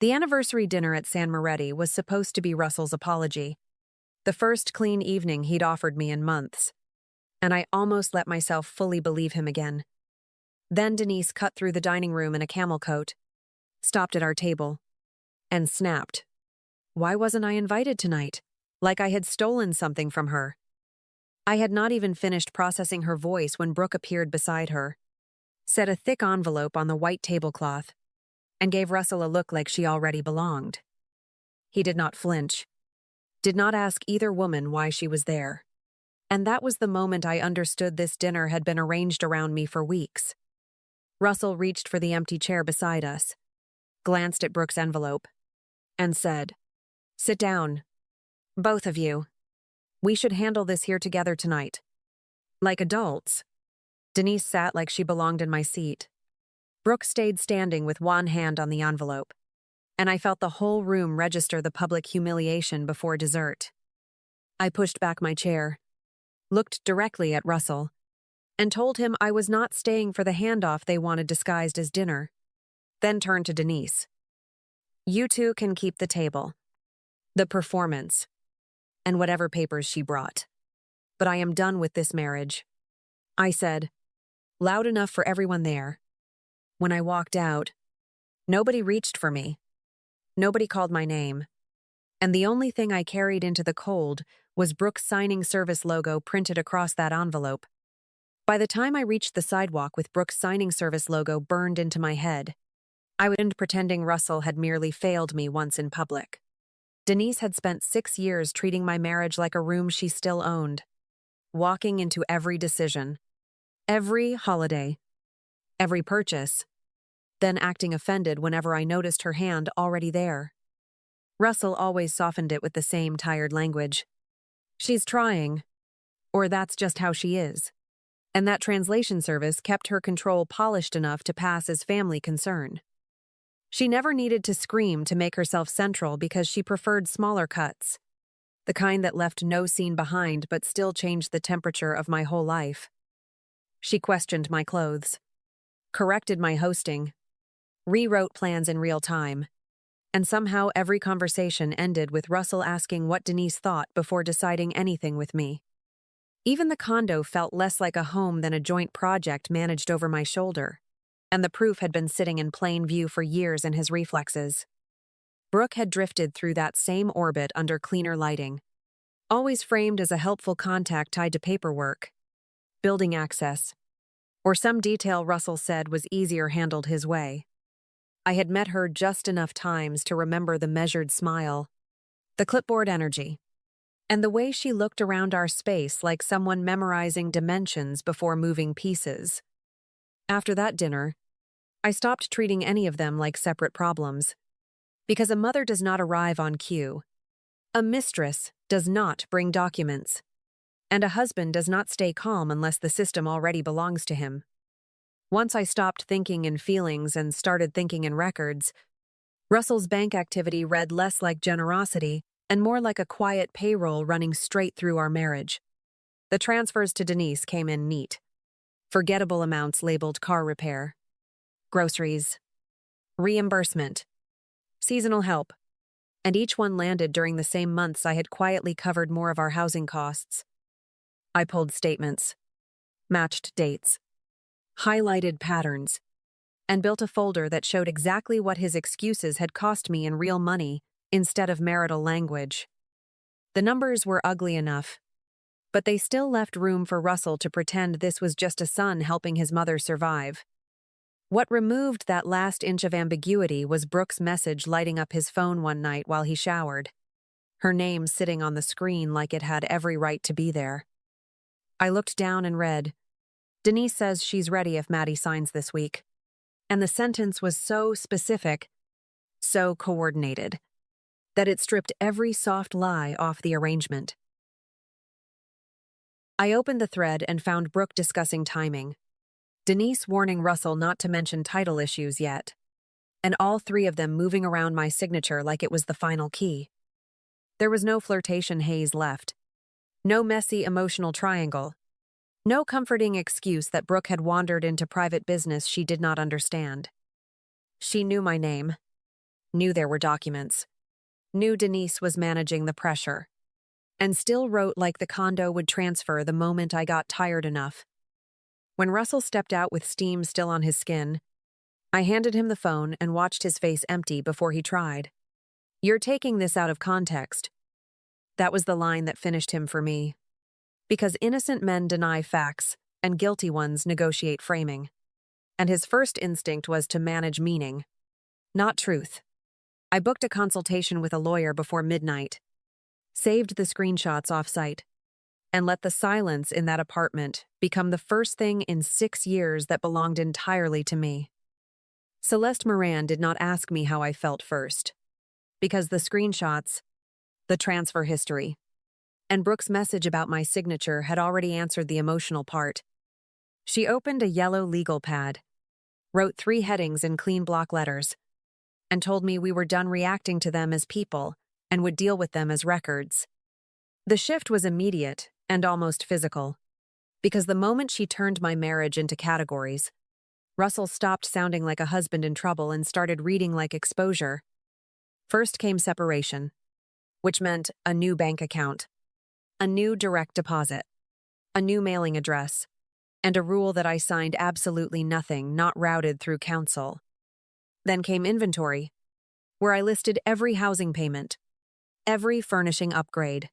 The anniversary dinner at San Moretti was supposed to be Russell's apology, the first clean evening he'd offered me in months, and I almost let myself fully believe him again. Then Denise cut through the dining room in a camel coat, stopped at our table, and snapped. Why wasn't I invited tonight? Like I had stolen something from her. I had not even finished processing her voice when Brooke appeared beside her, set a thick envelope on the white tablecloth, and gave Russell a look like she already belonged. He did not flinch, did not ask either woman why she was there. And that was the moment I understood this dinner had been arranged around me for weeks. Russell reached for the empty chair beside us, glanced at Brooke's envelope, and said, "Sit down. Both of you. We should handle this here together tonight. Like adults." Denise sat like she belonged in my seat. Brooke stayed standing with one hand on the envelope, and I felt the whole room register the public humiliation before dessert. I pushed back my chair, looked directly at Russell, and told him I was not staying for the handoff they wanted disguised as dinner, then turned to Denise. "You two can keep the table, the performance, and whatever papers she brought. But I am done with this marriage," I said, loud enough for everyone there. When I walked out, nobody reached for me. Nobody called my name. And the only thing I carried into the cold was Brooke's signing service logo printed across that envelope. By the time I reached the sidewalk with Brooke's signing service logo burned into my head, I was pretending Russell had merely failed me once in public. Denise had spent 6 years treating my marriage like a room she still owned, walking into every decision, every holiday, every purchase, then acting offended whenever I noticed her hand already there. Russell always softened it with the same tired language. "She's trying," or "that's just how she is." And that translation service kept her control polished enough to pass as family concern. She never needed to scream to make herself central because she preferred smaller cuts, the kind that left no scene behind but still changed the temperature of my whole life. She questioned my clothes, corrected my hosting, rewrote plans in real time, and somehow every conversation ended with Russell asking what Denise thought before deciding anything with me. Even the condo felt less like a home than a joint project managed over my shoulder, and the proof had been sitting in plain view for years in his reflexes. Brooke had drifted through that same orbit under cleaner lighting, always framed as a helpful contact tied to paperwork, building access, or some detail Russell said was easier handled his way. I had met her just enough times to remember the measured smile, the clipboard energy, and the way she looked around our space like someone memorizing dimensions before moving pieces. After that dinner, I stopped treating any of them like separate problems. Because a mother does not arrive on cue, a mistress does not bring documents, and a husband does not stay calm unless the system already belongs to him. Once I stopped thinking in feelings and started thinking in records, Russell's bank activity read less like generosity and more like a quiet payroll running straight through our marriage. The transfers to Denise came in neat. Forgettable amounts labeled car repair, groceries, reimbursement, seasonal help, and each one landed during the same months I had quietly covered more of our housing costs. I pulled statements, matched dates, highlighted patterns, and built a folder that showed exactly what his excuses had cost me in real money instead of marital language. The numbers were ugly enough, but they still left room for Russell to pretend this was just a son helping his mother survive. What removed that last inch of ambiguity was Brooke's message lighting up his phone one night while he showered, her name sitting on the screen like it had every right to be there. I looked down and read, "Denise says she's ready if Maddie signs this week." And the sentence was so specific, so coordinated, that it stripped every soft lie off the arrangement. I opened the thread and found Brooke discussing timing, Denise warning Russell not to mention title issues yet, and all three of them moving around my signature like it was the final key. There was no flirtation haze left, no messy emotional triangle, no comforting excuse that Brooke had wandered into private business she did not understand. She knew my name, knew there were documents, knew Denise was managing the pressure, and still wrote like the condo would transfer the moment I got tired enough. When Russell stepped out with steam still on his skin, I handed him the phone and watched his face empty before he tried. "You're taking this out of context." That was the line that finished him for me. Because innocent men deny facts, and guilty ones negotiate framing. And his first instinct was to manage meaning, not truth. I booked a consultation with a lawyer before midnight, saved the screenshots off-site, and let the silence in that apartment become the first thing in 6 years that belonged entirely to me. Celeste Moran did not ask me how I felt first, because the screenshots, the transfer history, and Brooke's message about my signature had already answered the emotional part. She opened a yellow legal pad, wrote 3 headings in clean block letters, and told me we were done reacting to them as people and would deal with them as records. The shift was immediate and almost physical, because the moment she turned my marriage into categories, Russell stopped sounding like a husband in trouble and started reading like exposure. First came separation, which meant a new bank account, a new direct deposit, a new mailing address, and a rule that I signed absolutely nothing not routed through counsel. Then came inventory, where I listed every housing payment, every furnishing upgrade,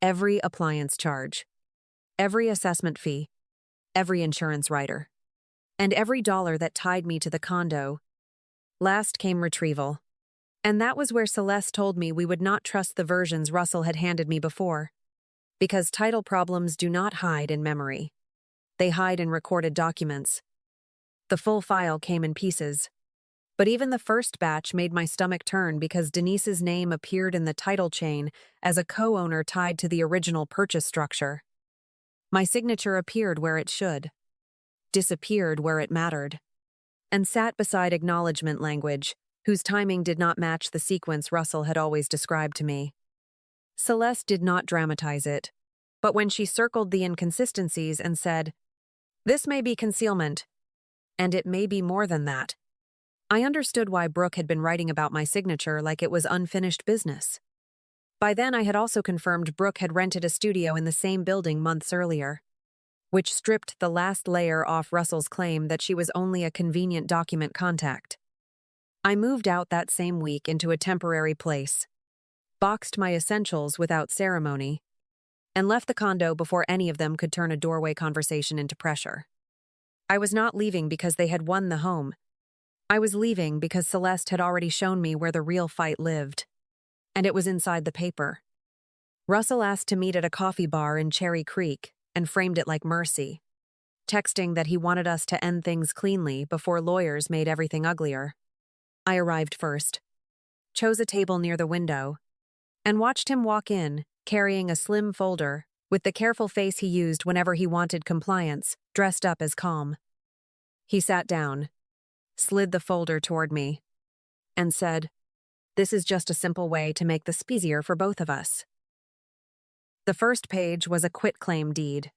every appliance charge, every assessment fee, every insurance rider, and every dollar that tied me to the condo. Last came retrieval, and that was where Celeste told me we would not trust the versions Russell had handed me before, because title problems do not hide in memory. They hide in recorded documents. The full file came in pieces, but even the first batch made my stomach turn because Denise's name appeared in the title chain as a co-owner tied to the original purchase structure. My signature appeared where it should, disappeared where it mattered, and sat beside acknowledgement language, whose timing did not match the sequence Russell had always described to me. Celeste did not dramatize it, but when she circled the inconsistencies and said, "This may be concealment, and it may be more than that," I understood why Brooke had been writing about my signature like it was unfinished business. By then, I had also confirmed Brooke had rented a studio in the same building months earlier, which stripped the last layer off Russell's claim that she was only a convenient document contact. I moved out that same week into a temporary place, boxed my essentials without ceremony, and left the condo before any of them could turn a doorway conversation into pressure. I was not leaving because they had won the home. I was leaving because Celeste had already shown me where the real fight lived, and it was inside the paper. Russell asked to meet at a coffee bar in Cherry Creek and framed it like mercy, texting that he wanted us to end things cleanly before lawyers made everything uglier. I arrived first, chose a table near the window, and watched him walk in, carrying a slim folder, with the careful face he used whenever he wanted compliance, dressed up as calm. He sat down, slid the folder toward me, and said, "This is just a simple way to make this easier for both of us." The first page was a quitclaim deed,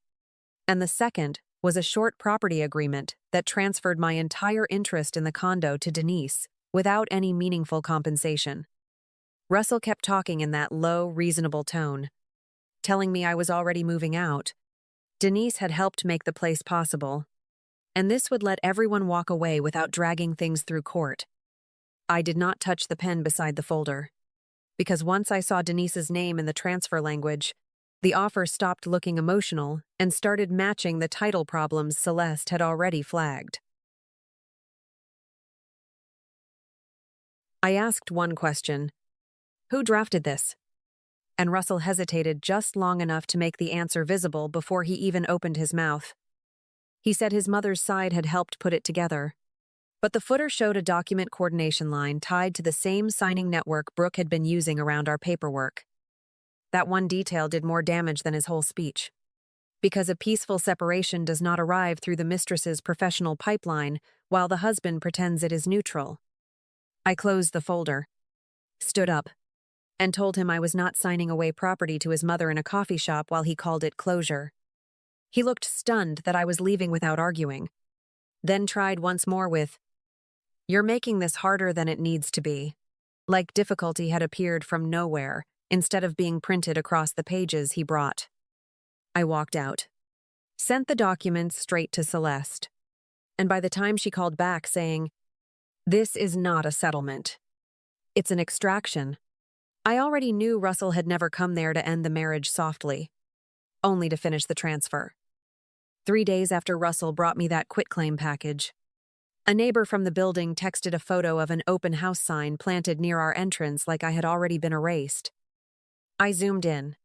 and the second was a short property agreement that transferred my entire interest in the condo to Denise without any meaningful compensation. Russell kept talking in that low, reasonable tone, telling me I was already moving out. Denise had helped make the place possible, and this would let everyone walk away without dragging things through court. I did not touch the pen beside the folder, because once I saw Denise's name in the transfer language, the offer stopped looking emotional and started matching the title problems Celeste had already flagged. I asked one question: "Who drafted this?" And Russell hesitated just long enough to make the answer visible before he even opened his mouth. He said his mother's side had helped put it together, but the footer showed a document coordination line tied to the same signing network Brooke had been using around our paperwork. That one detail did more damage than his whole speech, because a peaceful separation does not arrive through the mistress's professional pipeline while the husband pretends it is neutral. I closed the folder, stood up, and told him I was not signing away property to his mother in a coffee shop while he called it closure. He looked stunned that I was leaving without arguing, then tried once more with, "You're making this harder than it needs to be." like difficulty had appeared from nowhere instead of being printed across the pages he brought. I walked out, sent the documents straight to Celeste, and by the time she called back saying, "This is not a settlement. It's an extraction," I already knew Russell had never come there to end the marriage softly, only to finish the transfer. 3 days after Russell brought me that quitclaim package, a neighbor from the building texted a photo of an open house sign planted near our entrance like I had already been erased. I zoomed in,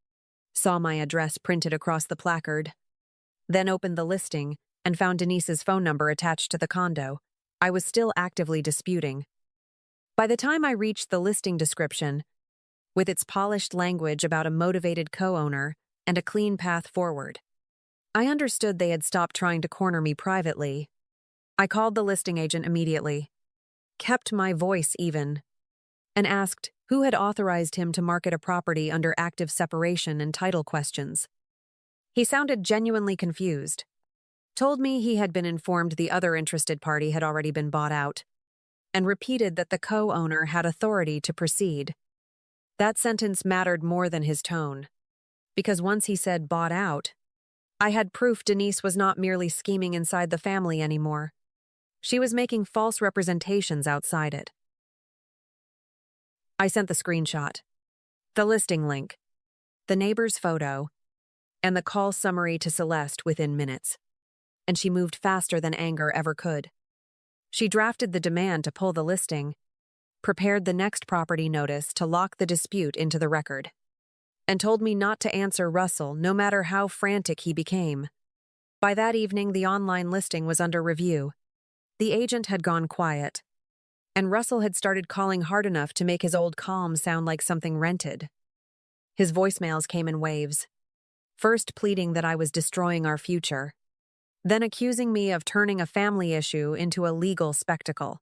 saw my address printed across the placard, then opened the listing and found Denise's phone number attached to the condo I was still actively disputing. By the time I reached the listing description, with its polished language about a motivated co-owner and a clean path forward, I understood they had stopped trying to corner me privately. I called the listing agent immediately, kept my voice even, and asked who had authorized him to market a property under active separation and title questions. He sounded genuinely confused, told me he had been informed the other interested party had already been bought out, and repeated that the co-owner had authority to proceed. That sentence mattered more than his tone, because once he said bought out, I had proof Denise was not merely scheming inside the family anymore. She was making false representations outside it. I sent the screenshot, the listing link, the neighbor's photo, and the call summary to Celeste within minutes, and she moved faster than anger ever could. She drafted the demand to pull the listing, prepared the next property notice to lock the dispute into the record, and told me not to answer Russell no matter how frantic he became. By that evening, the online listing was under review. The agent had gone quiet, and Russell had started calling hard enough to make his old calm sound like something rented. His voicemails came in waves, first pleading that I was destroying our future, then accusing me of turning a family issue into a legal spectacle,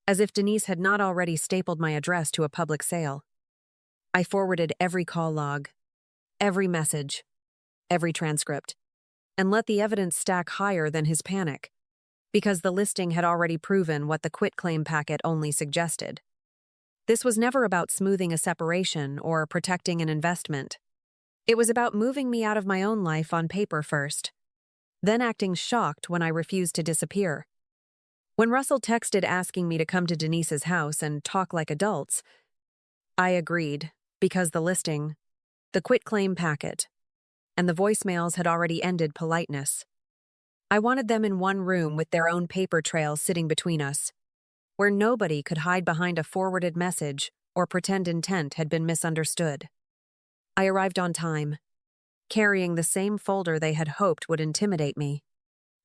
as if Denise had not already stapled my address to a public sale. I forwarded every call log, every message, every transcript, and let the evidence stack higher than his panic, because the listing had already proven what the quitclaim packet only suggested. This was never about smoothing a separation or protecting an investment. It was about moving me out of my own life on paper first, then acting shocked when I refused to disappear. When Russell texted asking me to come to Denise's house and talk like adults, I agreed, because the listing, the quitclaim packet, and the voicemails had already ended politeness. I wanted them in one room with their own paper trail sitting between us, where nobody could hide behind a forwarded message or pretend intent had been misunderstood. I arrived on time, carrying the same folder they had hoped would intimidate me,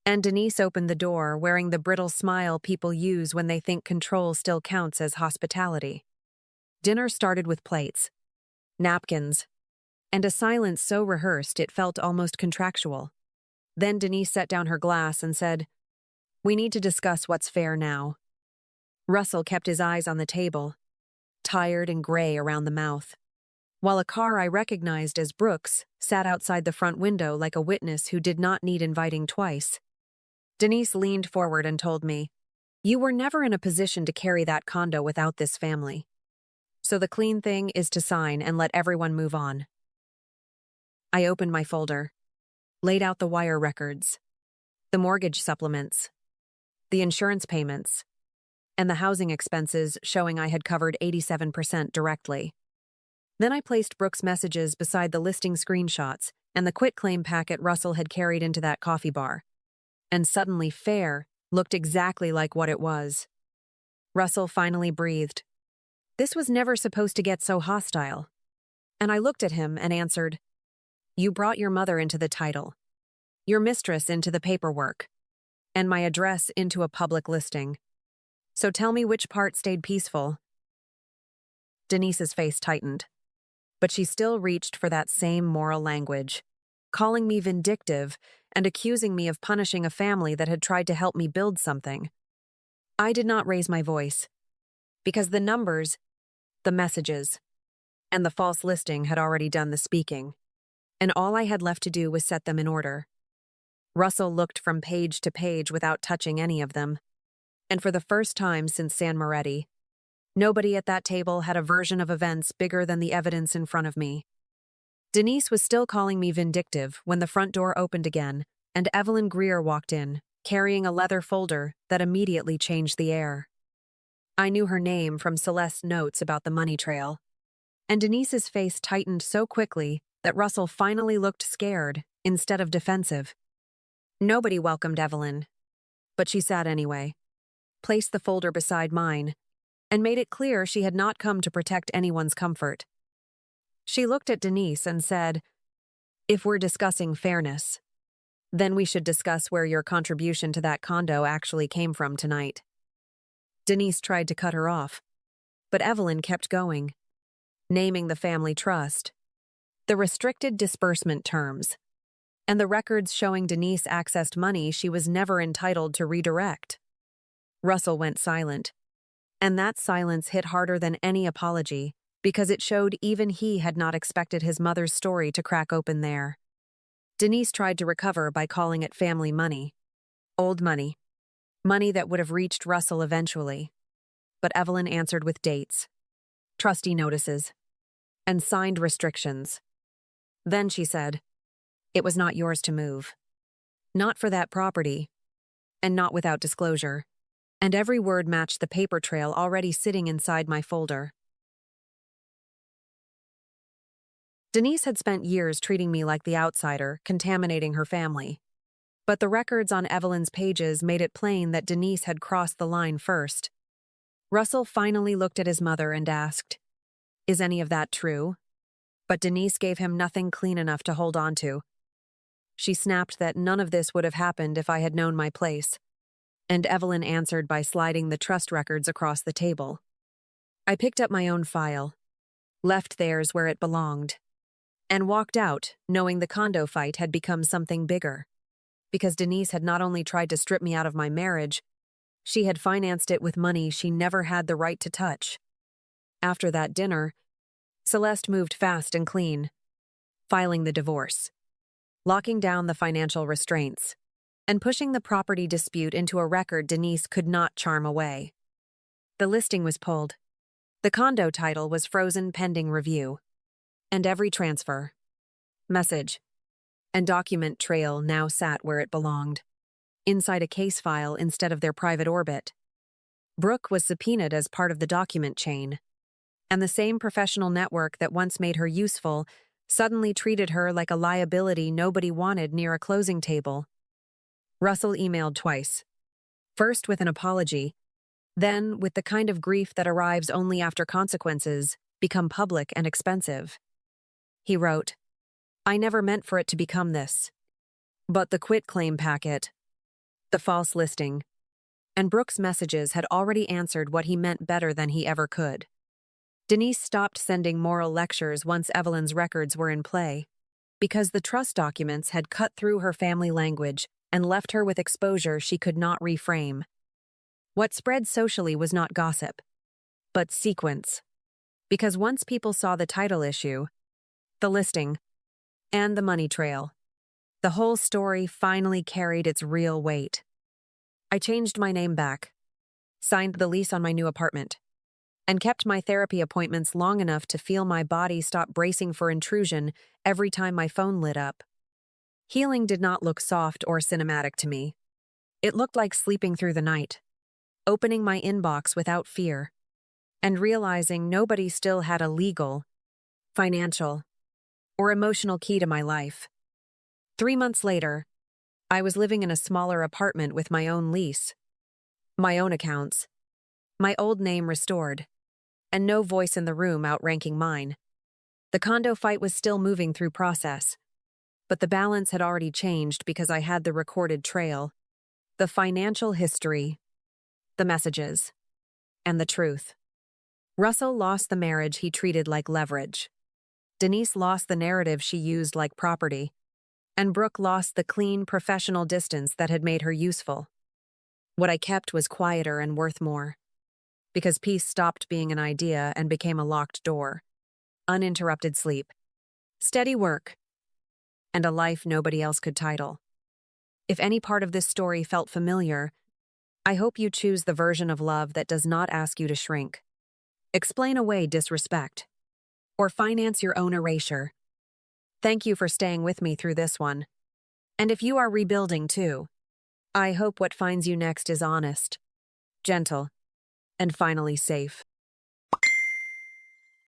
and Denise opened the door wearing the brittle smile people use when they think control still counts as hospitality. Dinner started with plates, napkins, and a silence so rehearsed it felt almost contractual. Then Denise set down her glass and said, "We need to discuss what's fair now." Russell kept his eyes on the table, tired and gray around the mouth, while a car I recognized as Brooks sat outside the front window like a witness who did not need inviting twice. Denise leaned forward and told me, "You were never in a position to carry that condo without this family. So the clean thing is to sign and let everyone move on." I opened my folder, laid out the wire records, the mortgage supplements, the insurance payments, and the housing expenses showing I had covered 87% directly. Then I placed Brooks' messages beside the listing screenshots and the quitclaim packet Russell had carried into that coffee bar. And suddenly fair looked exactly like what it was. Russell finally breathed. This was never supposed to get so hostile. And I looked at him and answered, "You brought your mother into the title, your mistress into the paperwork, and my address into a public listing. So tell me which part stayed peaceful." Denise's face tightened, but she still reached for that same moral language, calling me vindictive and accusing me of punishing a family that had tried to help me build something. I did not raise my voice, because the numbers, the messages, and the false listing had already done the speaking, and all I had left to do was set them in order. Russell looked from page to page without touching any of them, and for the first time since San Moretti, Nobody at that table had a version of events bigger than the evidence in front of me. Denise was still calling me vindictive when the front door opened again, and Evelyn Greer walked in, carrying a leather folder that immediately changed the air. I knew her name from Celeste's notes about the money trail, and Denise's face tightened so quickly that Russell finally looked scared instead of defensive. Nobody welcomed Evelyn, but she sat anyway, placed the folder beside mine, and made it clear she had not come to protect anyone's comfort. She looked at Denise and said, "If we're discussing fairness, then we should discuss where your contribution to that condo actually came from tonight." Denise tried to cut her off, but Evelyn kept going, naming the family trust, the restricted disbursement terms, and the records showing Denise accessed money she was never entitled to redirect. Russell went silent, and that silence hit harder than any apology because it showed even he had not expected his mother's story to crack open there. Denise tried to recover by calling it family money. Old money. Money that would have reached Russell eventually. But Evelyn answered with dates, trustee notices, and signed restrictions. Then she said, "It was not yours to move. Not for that property, and not without disclosure." And every word matched the paper trail already sitting inside my folder. Denise had spent years treating me like the outsider, contaminating her family. But the records on Evelyn's pages made it plain that Denise had crossed the line first. Russell finally looked at his mother and asked, "Is any of that true?" But Denise gave him nothing clean enough to hold on to. She snapped that none of this would have happened if I had known my place. And Evelyn answered by sliding the trust records across the table. I picked up my own file, left theirs where it belonged, and walked out, knowing the condo fight had become something bigger. Because Denise had not only tried to strip me out of my marriage, she had financed it with money she never had the right to touch. After that dinner, Celeste moved fast and clean, filing the divorce, locking down the financial restraints, and pushing the property dispute into a record Denise could not charm away. The listing was pulled. The condo title was frozen pending review. And every transfer, message, and document trail now sat where it belonged, inside a case file instead of their private orbit. Brooke was subpoenaed as part of the document chain, and the same professional network that once made her useful suddenly treated her like a liability nobody wanted near a closing table. Russell emailed twice, first with an apology, then with the kind of grief that arrives only after consequences become public and expensive. He wrote, "I never meant for it to become this. But the quitclaim packet, the false listing, and Brooke's messages had already answered what he meant better than he ever could." Denise stopped sending moral lectures once Evelyn's records were in play, because the trust documents had cut through her family language and left her with exposure she could not reframe. What spread socially was not gossip, but sequence. Because once people saw the title issue, the listing, and the money trail, the whole story finally carried its real weight. I changed my name back, signed the lease on my new apartment, and kept my therapy appointments long enough to feel my body stop bracing for intrusion every time my phone lit up. Healing did not look soft or cinematic to me. It looked like sleeping through the night, opening my inbox without fear, and realizing nobody still had a legal, financial, or emotional key to my life. 3 months later, I was living in a smaller apartment with my own lease, my own accounts, my old name restored, and no voice in the room outranking mine. The condo fight was still moving through process, but the balance had already changed because I had the recorded trail, the financial history, the messages, and the truth. Russell lost the marriage he treated like leverage. Denise lost the narrative she used like property, and Brooke lost the clean, professional distance that had made her useful. What I kept was quieter and worth more, because peace stopped being an idea and became a locked door, uninterrupted sleep, steady work, and a life nobody else could title. If any part of this story felt familiar, I hope you choose the version of love that does not ask you to shrink. explain away disrespect, or finance your own erasure. Thank you for staying with me through this one. And if you are rebuilding too, I hope what finds you next is honest, gentle, and finally safe.